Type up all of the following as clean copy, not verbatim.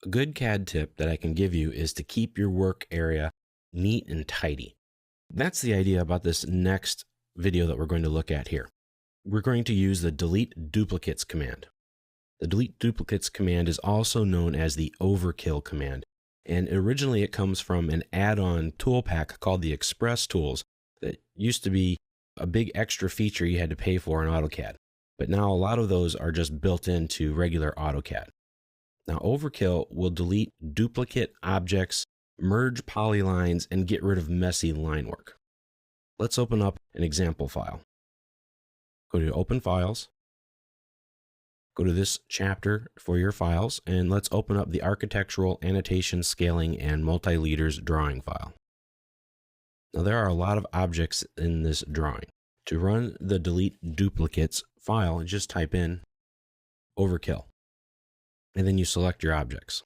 A good CAD tip that I can give you is to keep your work area neat and tidy. That's the idea about this next video that we're going to look at here. We're going to use the delete duplicates command. The delete duplicates command is also known as the overkill command. And originally it comes from an add-on tool pack called the Express Tools that used to be a big extra feature you had to pay for in AutoCAD. But now a lot of those are just built into regular AutoCAD. Now overkill will delete duplicate objects, merge polylines, and get rid of messy line work. Let's open up an example file. Go to Open Files. Go to this chapter for your files, and let's open up the Architectural Annotation Scaling and Multi-Liters drawing file. Now there are a lot of objects in this drawing. To run the delete duplicates file, just type in overkill, and then you select your objects.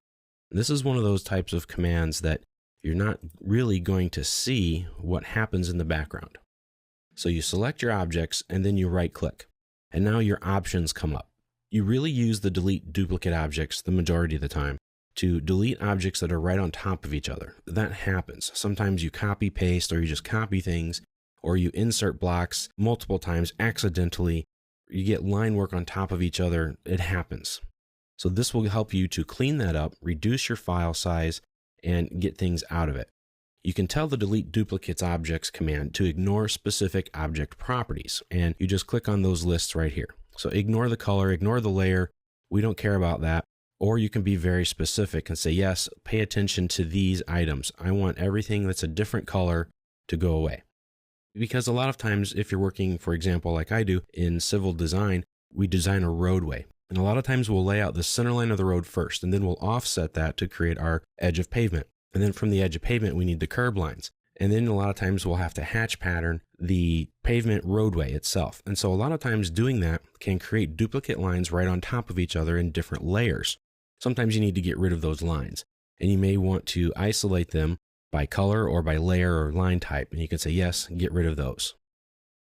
This is one of those types of commands that you're not really going to see what happens in the background. So you select your objects and then you right click, and now your options come up. You really use the delete duplicate objects the majority of the time to delete objects that are right on top of each other. That happens. Sometimes you copy paste, or you just copy things, or you insert blocks multiple times accidentally. You get line work on top of each other. It happens. So this will help you to clean that up, reduce your file size, and get things out of it. You can tell the delete duplicates objects command to ignore specific object properties, and you just click on those lists right here. So ignore the color, ignore the layer. We don't care about that. Or you can be very specific and say, yes, pay attention to these items. I want everything that's a different color to go away. Because a lot of times, if you're working, for example, like I do in civil design, we design a roadway. And a lot of times we'll lay out the center line of the road first, and then we'll offset that to create our edge of pavement. And then from the edge of pavement, we need the curb lines. And then a lot of times we'll have to hatch pattern the pavement roadway itself. And so a lot of times doing that can create duplicate lines right on top of each other in different layers. Sometimes you need to get rid of those lines, and you may want to isolate them by color or by layer or line type. And you can say, yes, get rid of those.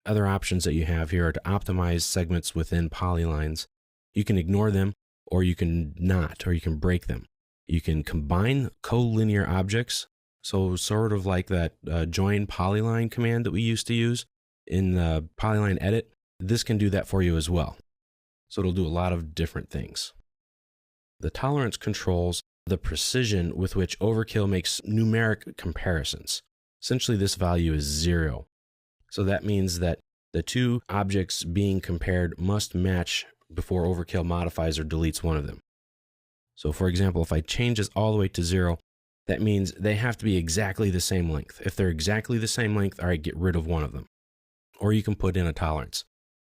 Other options that you have here are to optimize segments within polylines. You can ignore them, or you can not, or you can break them. You can combine collinear objects. So sort of like that join polyline command that we used to use in the polyline edit. This can do that for you as well. So it'll do a lot of different things. The tolerance controls the precision with which overkill makes numeric comparisons. Essentially, this value is 0. So that means that the two objects being compared must match before overkill modifies or deletes one of them. So for example, if I change this all the way to 0, that means they have to be exactly the same length. If they're exactly the same length, all right, get rid of one of them. Or you can put in a tolerance.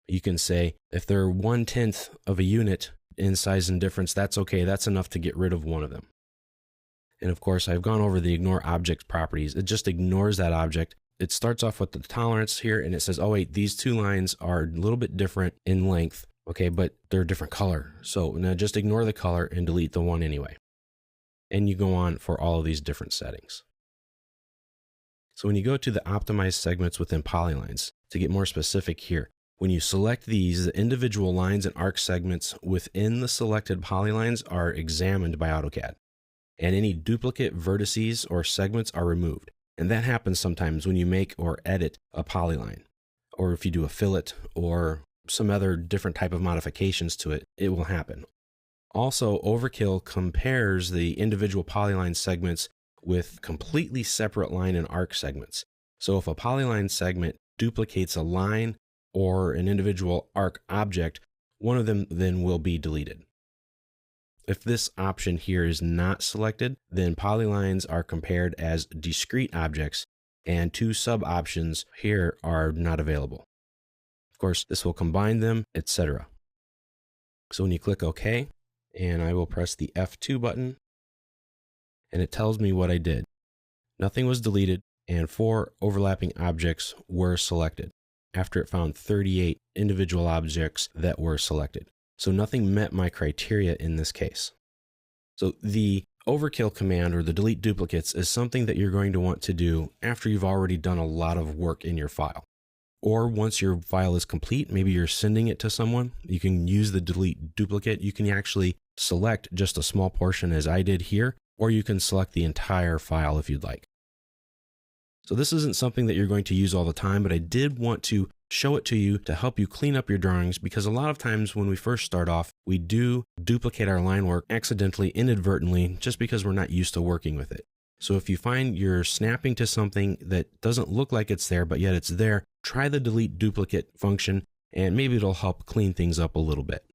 You can say, if they're 1/10 of a unit in size and difference, that's okay. That's enough to get rid of one of them. And of course, I've gone over the ignore object properties. It just ignores that object. It starts off with the tolerance here, and it says, oh wait, these two lines are a little bit different in length, okay, but they're a different color. So now just ignore the color and delete the one anyway. And you go on for all of these different settings. So when you go to the optimized segments within polylines, to get more specific here, when you select these, the individual lines and arc segments within the selected polylines are examined by AutoCAD. And any duplicate vertices or segments are removed. And that happens sometimes when you make or edit a polyline, or if you do a fillet or some other different type of modifications to it, it will happen. Also, overkill compares the individual polyline segments with completely separate line and arc segments. So if a polyline segment duplicates a line or an individual arc object, one of them then will be deleted. If this option here is not selected, then polylines are compared as discrete objects, and two sub-options here are not available. Of course, this will combine them, etc. So when you click OK, and I will press the F2 button, and it tells me what I did. Nothing was deleted, and 4 overlapping objects were selected after it found 38 individual objects that were selected. So nothing met my criteria in this case. So the overkill command, or the delete duplicates, is something that you're going to want to do after you've already done a lot of work in your file. Or once your file is complete, maybe you're sending it to someone, you can use the delete duplicate. You can actually select just a small portion as I did here, or you can select the entire file if you'd like. So this isn't something that you're going to use all the time, but I did want to show it to you to help you clean up your drawings, because a lot of times when we first start off, we do duplicate our line work accidentally, inadvertently, just because we're not used to working with it. So if you find you're snapping to something that doesn't look like it's there, but yet it's there, try the delete duplicate function, and maybe it'll help clean things up a little bit.